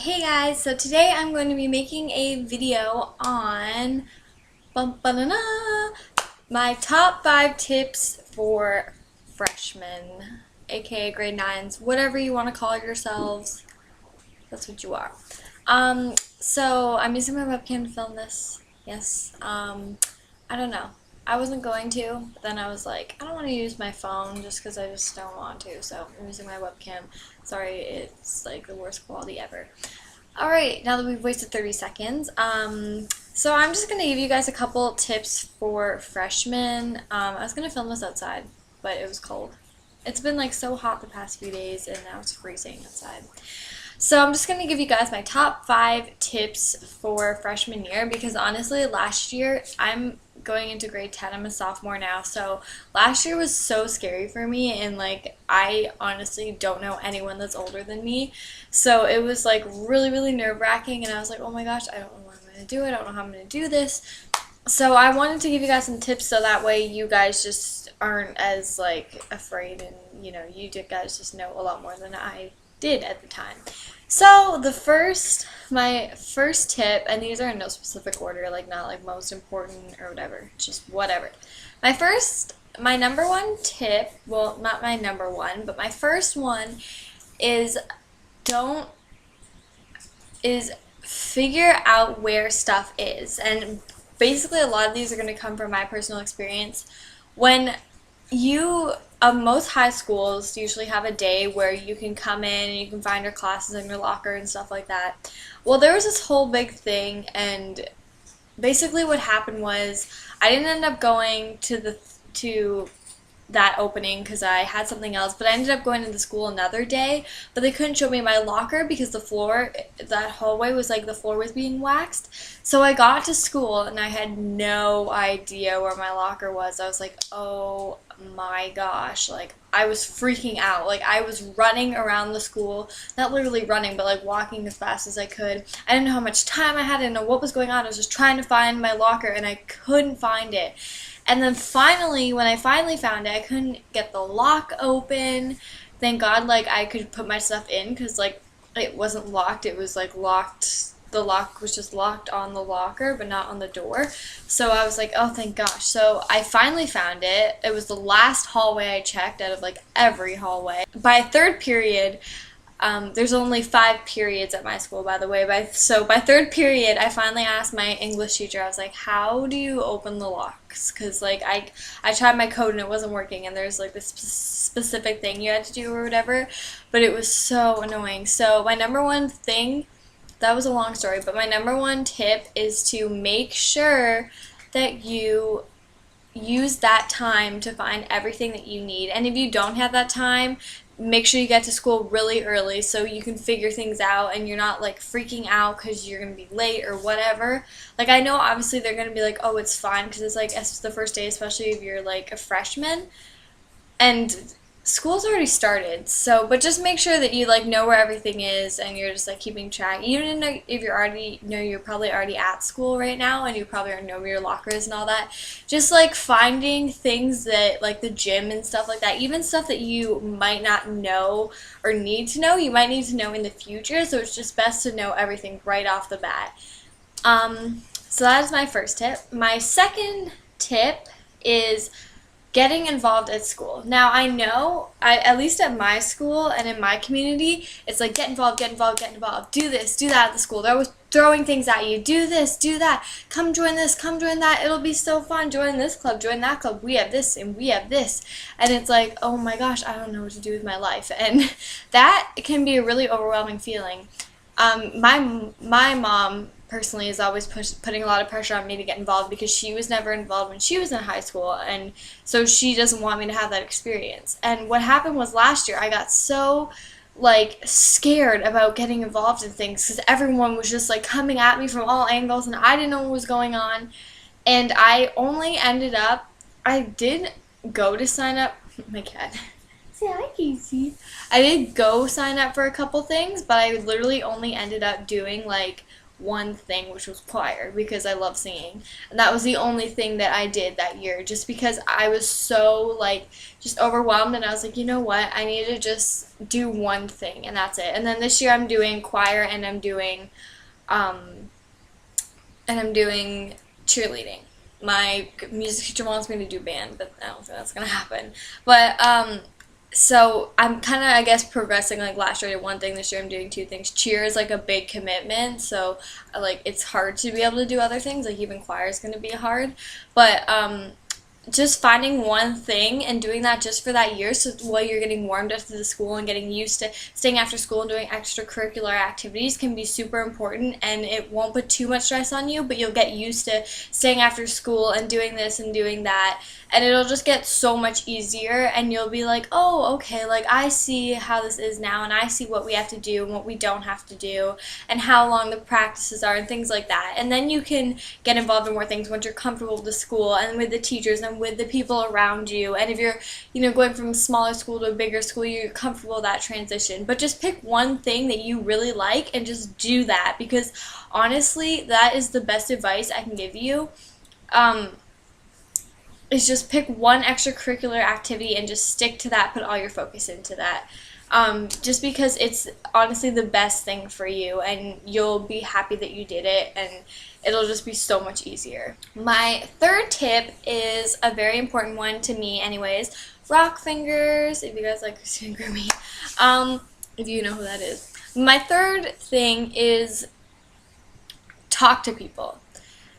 Hey guys, so today I'm going to be making a video on my top 5 tips for freshmen, aka grade 9s, whatever you want to call yourselves. That's what you are. So I'm using my webcam to film this. Yes. I don't know. I wasn't going to, but then I was like, I don't want to use my phone just because I just don't want to. So I'm using my webcam. Sorry, it's like the worst quality ever. Alright, now that we've wasted 30 seconds, so I'm just going to give you guys a couple tips for freshmen. I was going to film this outside, but it was cold. It's been like so hot the past few days, and now it's freezing outside. So I'm just going to give you guys my top 5 tips for freshman year because honestly last year, I'm going into grade 10, I'm a sophomore now, so last year was so scary for me, and like I honestly don't know anyone that's older than me, so it was like really nerve-wracking, and I was like, oh my gosh, I don't know what I'm going to do, I don't know how I'm going to do this. So I wanted to give you guys some tips so that way you guys just aren't as like afraid, and you know, you guys just know a lot more than I did at the time. So my first tip, and these are in no specific order, like not like most important or whatever, just whatever. My number one tip, well, not my number one, but my first one is don't, is figure out where stuff is. And basically a lot of these are going to come from my personal experience. When most high schools usually have a day where you can come in and you can find your classes in your locker and stuff like that. Well, there was this whole big thing, and basically what happened was I didn't end up going to that opening because I had something else, but I ended up going to the school another day, but they couldn't show me my locker because that hallway was like the floor was being waxed. So I got to school and I had no idea where my locker was. I was like, oh my gosh, like I was freaking out. Like I was running around the school, not literally running, but like walking as fast as I could. I didn't know how much time I had, I didn't know what was going on. I was just trying to find my locker and I couldn't find it. And then finally, when I finally found it, I couldn't get the lock open. Thank God, like, I could put my stuff in because, like, it wasn't locked. It was, like, locked. The lock was just locked on the locker, but not on the door. So I was like, oh, thank gosh. So I finally found it. It was the last hallway I checked out of, like, every hallway. By third period, there's only 5 periods at my school, by the way. So by third period, I finally asked my English teacher, I was like, how do you open the locks? Because, like, I tried my code and it wasn't working, and there's, like, this specific thing you had to do or whatever, but it was so annoying. So my number one thing, that was a long story, but my number one tip is to make sure that you use that time to find everything that you need. And if you don't have that time, make sure you get to school really early so you can figure things out and you're not like freaking out because you're going to be late or whatever. Like I know obviously they're going to be like, oh, it's fine because it's the first day, especially if you're like a freshman and school's already started. So, but just make sure that you like know where everything is and you're just like keeping track. Even know if you're probably already at school right now and you probably already know where your locker is and all that. Just like finding things that like the gym and stuff like that, even stuff that you might not know or need to know, you might need to know in the future. So it's just best to know everything right off the bat. So that is my first tip. My second tip is getting involved at school. Now, I know, at least at my school and in my community, it's like get involved, do this, do that at the school. They're always throwing things at you. Do this, do that. Come join this, come join that. It'll be so fun. Join this club, join that club. We have this and we have this. And it's like, oh my gosh, I don't know what to do with my life. And that can be a really overwhelming feeling. My mom personally is always putting a lot of pressure on me to get involved because she was never involved when she was in high school, and so she doesn't want me to have that experience. And what happened was last year I got so like scared about getting involved in things because everyone was just like coming at me from all angles and I didn't know what was going on, and I did go to sign up. Oh my cat. Say hi, Casey. I did go sign up for a couple things, but I literally only ended up doing like one thing, which was choir, because I love singing. And that was the only thing that I did that year, just because I was so, like, just overwhelmed, and I was like, you know what, I need to just do one thing, and that's it. And then this year I'm doing choir, and I'm doing cheerleading. My music teacher wants me to do band, but I don't think that's gonna happen. But so I'm kind of, I guess, progressing. Like last year I did one thing, this year I'm doing two things. Cheer is like a big commitment, so like it's hard to be able to do other things. Like even choir is gonna be hard, but just finding one thing and doing that just for that year, so while you're getting warmed up to the school and getting used to staying after school and doing extracurricular activities can be super important, and it won't put too much stress on you, but you'll get used to staying after school and doing this and doing that, and it'll just get so much easier, and you'll be like, oh, okay, like I see how this is now, and I see what we have to do and what we don't have to do, and how long the practices are and things like that. And then you can get involved in more things once you're comfortable with the school and with the teachers and with the people around you. And if you're, going from a smaller school to a bigger school, you're comfortable with that transition. But just pick one thing that you really like and just do that, because honestly, that is the best advice I can give you. Is just pick one extracurricular activity and just stick to that, put all your focus into that. Just because it's honestly the best thing for you, and you'll be happy that you did it, and it'll just be so much easier. My third tip is a very important one to me anyways. Rock fingers, if you guys like Christina Grimmie, if you know who that is. My third thing is talk to people.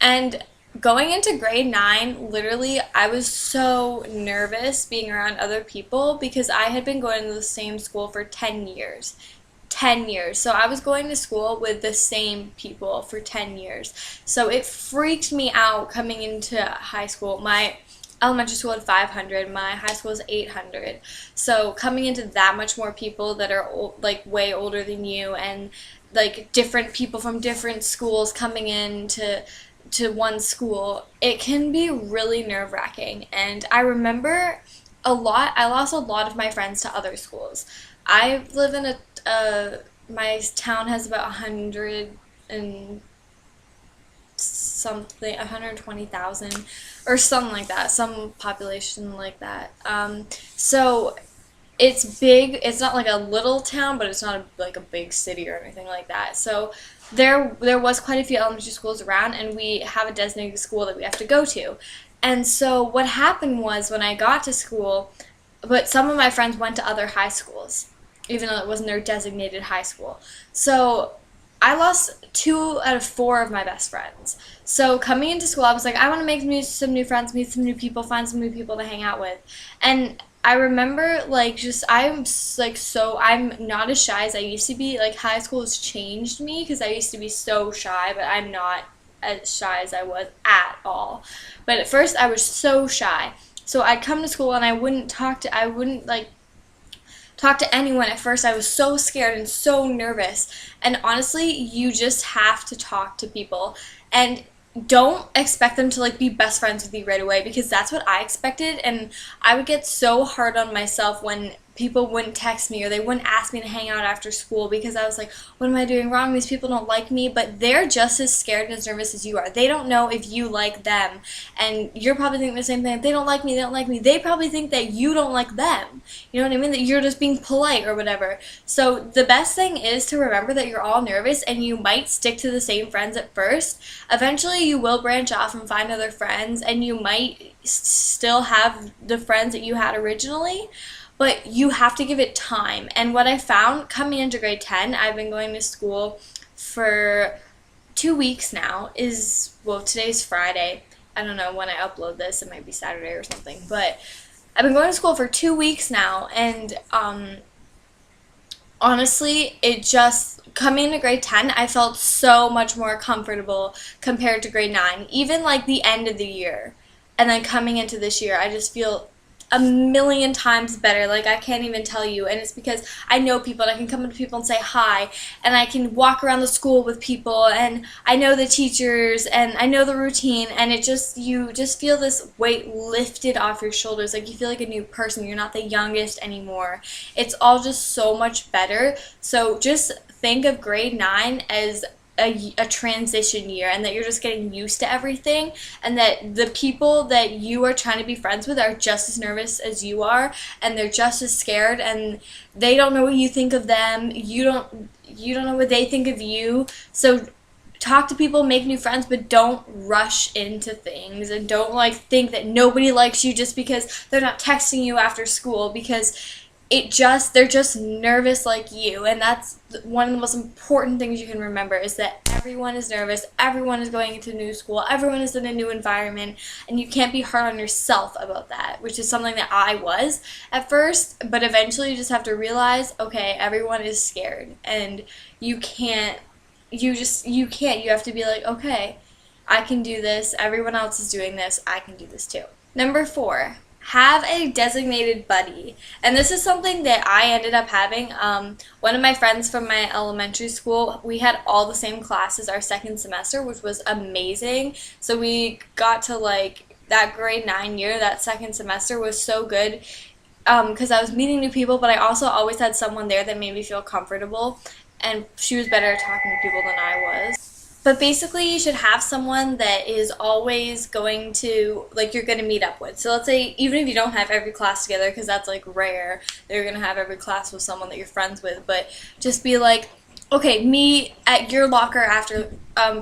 And going into grade 9, literally, I was so nervous being around other people because I had been going to the same school for 10 years. 10 years. So I was going to school with the same people for 10 years. So it freaked me out coming into high school. My elementary school had 500. My high school is 800. So coming into that much more people that are like way older than you, and like different people from different schools coming in to one school, it can be really nerve-wracking. And I remember I lost a lot of my friends to other schools. I live in my town has about 100 and something, 120,000 or something like that, some population like that. So it's big. It's not like a little town, but it's not like a big city or anything like that. So there was quite a few elementary schools around, and we have a designated school that we have to go to. And so what happened was, when I got to school, but some of my friends went to other high schools, even though it wasn't their designated high school. So I lost 2 out of 4 of my best friends. So coming into school, I was like, I want to make some new friends, meet some new people, find some new people to hang out with. And I remember, like, I'm not as shy as I used to be. Like, high school has changed me, because I used to be so shy, but I'm not as shy as I was at all. But at first, I was so shy. So I'd come to school and I wouldn't talk to anyone at first. I was so scared and so nervous. And honestly, you just have to talk to people. And don't expect them to like be best friends with you right away, because that's what I expected, and I would get so hard on myself when people wouldn't text me or they wouldn't ask me to hang out after school, because I was like, what am I doing wrong? These people don't like me. But they're just as scared and as nervous as you are. They don't know if you like them, and you're probably thinking the same thing. If they don't like me, they probably think that you don't like them. You know what I mean? That you're just being polite or whatever. So the best thing is to remember that you're all nervous, and you might stick to the same friends at first. Eventually you will branch off and find other friends, and you might still have the friends that you had originally, but you have to give it time. And what I found coming into grade 10, I've been going to school for 2 weeks now, today's Friday. I don't know when I upload this, it might be Saturday or something, but I've been going to school for 2 weeks now, and honestly, coming into grade 10, I felt so much more comfortable compared to grade 9, even like the end of the year. And then coming into this year, I just feel a million times better. Like, I can't even tell you. And it's because I know people, and I can come up to people and say hi, and I can walk around the school with people, and I know the teachers, and I know the routine, and you just feel this weight lifted off your shoulders. Like, you feel like a new person. You're not the youngest anymore. It's all just so much better. So just think of grade 9 as a transition year, and that you're just getting used to everything, and that the people that you are trying to be friends with are just as nervous as you are, and they're just as scared, and they don't know what you think of them. You don't know what they think of you. So talk to people, make new friends, but don't rush into things, and don't like think that nobody likes you just because they're not texting you after school, because they're just nervous like you. And that's one of the most important things you can remember, is that everyone is nervous, everyone is going into new school, everyone is in a new environment, and you can't be hard on yourself about that, which is something that I was at first. But eventually you just have to realize, okay, everyone is scared, and you can't you have to be like, okay, I can do this, everyone else is doing this, I can do this too. Number 4, have a designated buddy. And this is something that I ended up having. One of my friends from my elementary school, we had all the same classes our second semester, which was amazing. So we got to like that grade 9 year, that second semester was so good, because I was meeting new people, but I also always had someone there that made me feel comfortable, and she was better at talking to people than I was. But basically, you should have someone that is always going to, like, you're going to meet up with. So let's say, even if you don't have every class together, because that's, like, rare, that you're going to have every class with someone that you're friends with, but just be like, okay, meet at your locker after,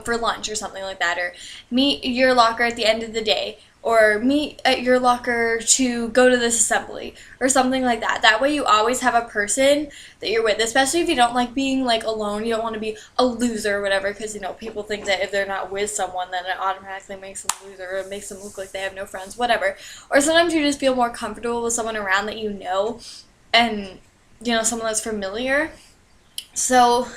for lunch or something like that, or meet your locker at the end of the day, or meet at your locker to go to this assembly, or something like that. That way you always have a person that you're with, especially if you don't like being like alone. You don't want to be a loser or whatever, because you know, people think that if they're not with someone, then it automatically makes them a loser, or it makes them look like they have no friends, whatever. Or sometimes you just feel more comfortable with someone around that you know, and you know, someone that's familiar. So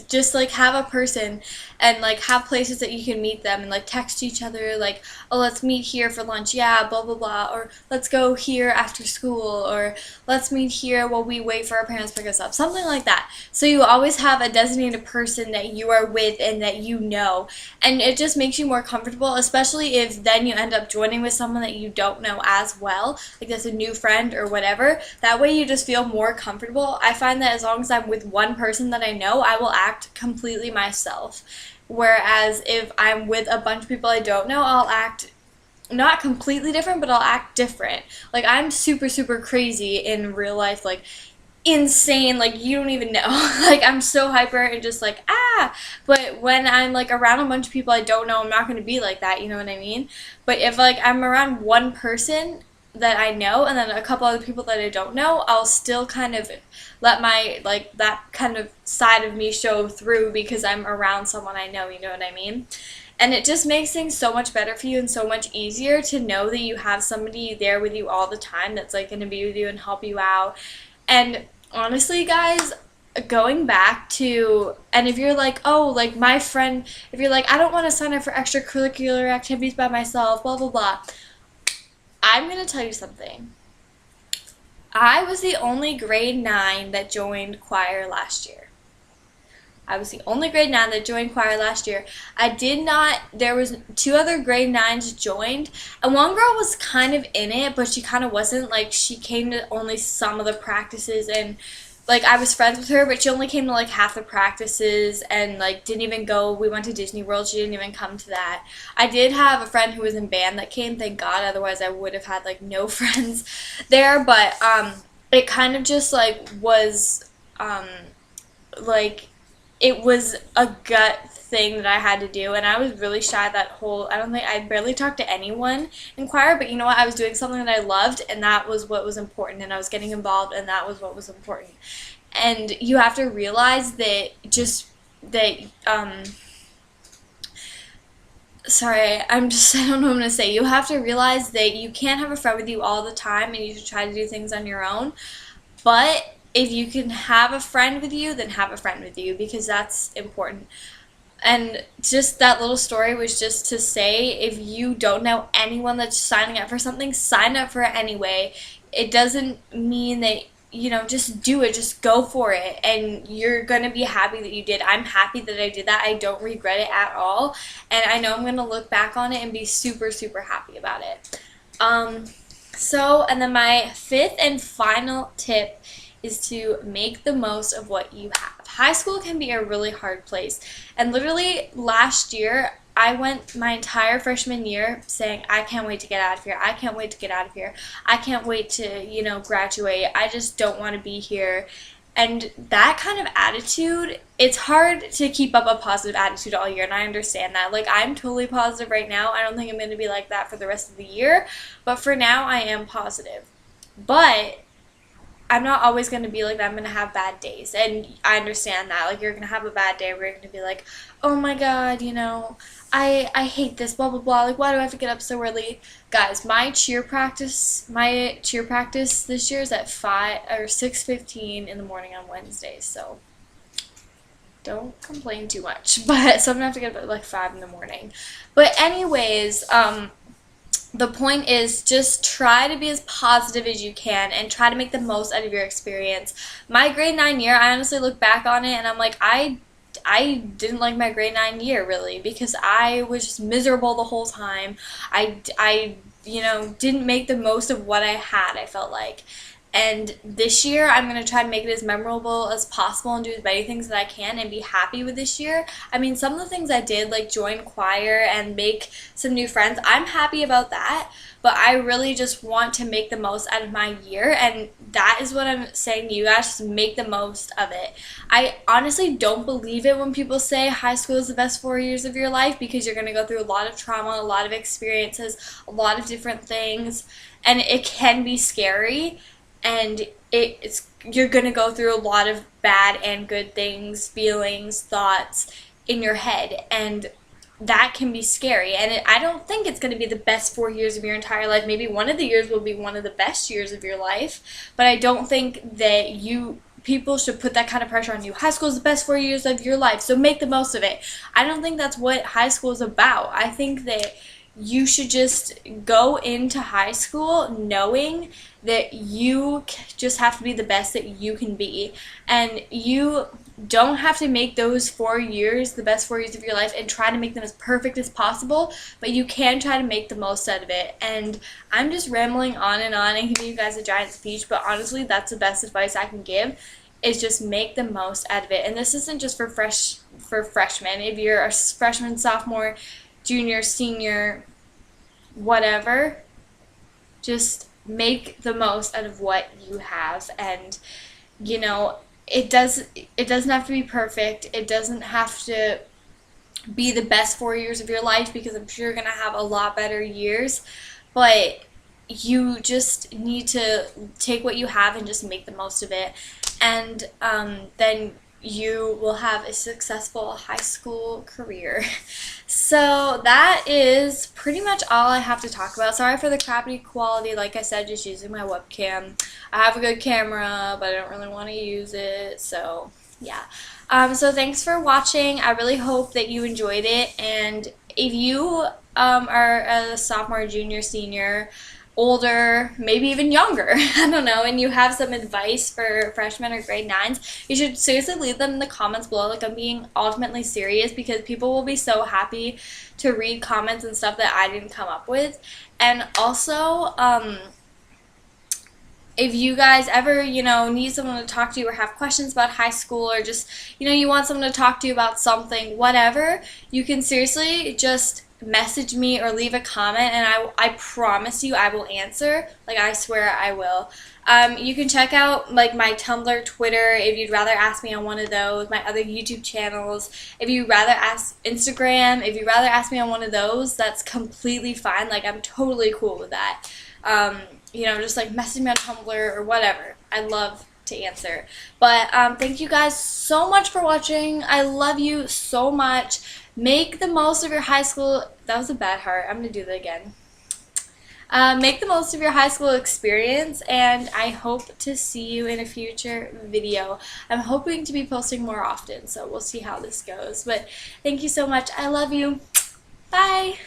just like have a person, and like have places that you can meet them, and like text each other like, oh, let's meet here for lunch, yeah, blah blah blah, or let's go here after school, or let's meet here while we wait for our parents to pick us up, something like that. So you always have a designated person that you are with and that you know, and it just makes you more comfortable, especially if then you end up joining with someone that you don't know as well, like that's a new friend or whatever. That way you just feel more comfortable. I find that as long as I'm with one person that I know, I will act completely myself. Whereas if I'm with a bunch of people I don't know, I'll act not completely different, but I'll act different. Like, I'm super, super crazy in real life, like, insane, like, you don't even know. Like, I'm so hyper and just like, ah! But when I'm, like, around a bunch of people I don't know, I'm not going to be like that, you know what I mean? But if, like, I'm around one person that I know, and then a couple other people that I don't know, I'll still kind of let my, like, that kind of side of me show through, because I'm around someone I know, you know what I mean? And it just makes things so much better for you and so much easier to know that you have somebody there with you all the time that's, like, going to be with you and help you out. And honestly, guys, going back to, and if you're like, oh, like, my friend, if you're like, I don't want to sign up for extracurricular activities by myself, blah, blah, blah, I'm going to tell you something. I was the only grade 9 that joined choir last year. I was the only grade 9 that joined choir last year. There was 2 other grade 9s joined, and one girl was kind of in it, but she kind of wasn't. Like, she came to only some of the practices, and like, I was friends with her, but she only came to like half the practices, and like didn't even go. We went to Disney World, she didn't even come to that. I did have a friend who was in band that came, thank God, otherwise I would have had like no friends there. But it kind of just like was like, it was a gut thing that I had to do, and I was really shy I barely talked to anyone in choir. But you know what, I was doing something that I loved, and that was what was important, and I was getting involved, and that was what was important. And you have to realize that sorry, I don't know what I'm gonna say. You have to realize that you can't have a friend with you all the time, and you should try to do things on your own. But if you can have a friend with you, then have a friend with you, because that's important. And just that little story was just to say, if you don't know anyone that's signing up for something, sign up for it anyway. It doesn't mean that, you know, just do it, just go for it, and you're going to be happy that you did. I'm happy that I did that. I don't regret it at all, and I know I'm going to look back on it and be super, super happy about it. And then my 5th and final tip is to make the most of what you have. high school can be a really hard place. And literally last year, I went my entire freshman year saying, I can't wait to get out of here. I can't wait to get out of here. I can't wait to, graduate. I just don't want to be here. And that kind of attitude, it's hard to keep up a positive attitude all year, and I understand that. Like, I'm totally positive right now. I don't think I'm going to be like that for the rest of the year, but for now, I am positive. But I'm not always going to be like that. I'm going to have bad days. And I understand that. Like, you're going to have a bad day where you're going to be like, oh my God, I hate this, blah, blah, blah. Like, why do I have to get up so early? Guys, my cheer practice this year is at 5 or 6:15 in the morning on Wednesdays. So don't complain too much. But so I'm going to have to get up at like 5 in the morning. But anyways, the point is just try to be as positive as you can and try to make the most out of your experience. My grade 9 year, I honestly look back on it and I'm like, I didn't like my grade 9 year really because I was just miserable the whole time. I didn't make the most of what I had, I felt like. And this year, I'm going to try to make it as memorable as possible and do as many things that I can and be happy with this year. I mean, some of the things I did, like join choir and make some new friends, I'm happy about that. But I really just want to make the most out of my year. And that is what I'm saying to you guys, just make the most of it. I honestly don't believe it when people say high school is the best 4 years of your life because you're going to go through a lot of trauma, a lot of experiences, a lot of different things. And it can be scary. And you're going to go through a lot of bad and good things, feelings, thoughts in your head. And that can be scary. And I don't think it's going to be the best 4 years of your entire life. Maybe one of the years will be one of the best years of your life. But I don't think that people should put that kind of pressure on you. High school is the best 4 years of your life, so make the most of it. I don't think that's what high school is about. I think that you should just go into high school knowing that you just have to be the best that you can be. And you don't have to make those 4 years the best 4 years of your life and try to make them as perfect as possible, but you can try to make the most out of it. And I'm just rambling on and giving you guys a giant speech, but honestly, that's the best advice I can give, is just make the most out of it. And this isn't just for freshmen. If you're a freshman, sophomore, junior, senior, whatever, just make the most out of what you have. And it doesn't have to be perfect. It doesn't have to be the best 4 years of your life, because I'm sure you're gonna have a lot better years, but you just need to take what you have and just make the most of it. And then you will have a successful high school career. So that is pretty much all I have to talk about. Sorry for the crappy quality. Like I said, just using my webcam. I have a good camera, but I don't really want to use it. So yeah. So thanks for watching. I really hope that you enjoyed it. And if you are a sophomore, junior, senior, older, maybe even younger, I don't know, and you have some advice for freshmen or grade 9s, you should seriously leave them in the comments below. Like, I'm being ultimately serious, because people will be so happy to read comments and stuff that I didn't come up with. And also, if you guys ever, need someone to talk to or have questions about high school, or just, you want someone to talk to you about something, whatever, you can seriously just message me or leave a comment, and I promise you I will answer. Like, I swear I will. You can check out like my Tumblr, Twitter, if you'd rather ask me on one of those, my other YouTube channels. If you'd rather ask Instagram, if you'd rather ask me on one of those, that's completely fine. Like, I'm totally cool with that. Just like message me on Tumblr or whatever. I'd love to answer. But thank you guys so much for watching. I love you so much. Make the most of your high school. That was a bad heart. I'm going to do that again. Make the most of your high school experience, and I hope to see you in a future video. I'm hoping to be posting more often, so we'll see how this goes. But thank you so much. I love you. Bye.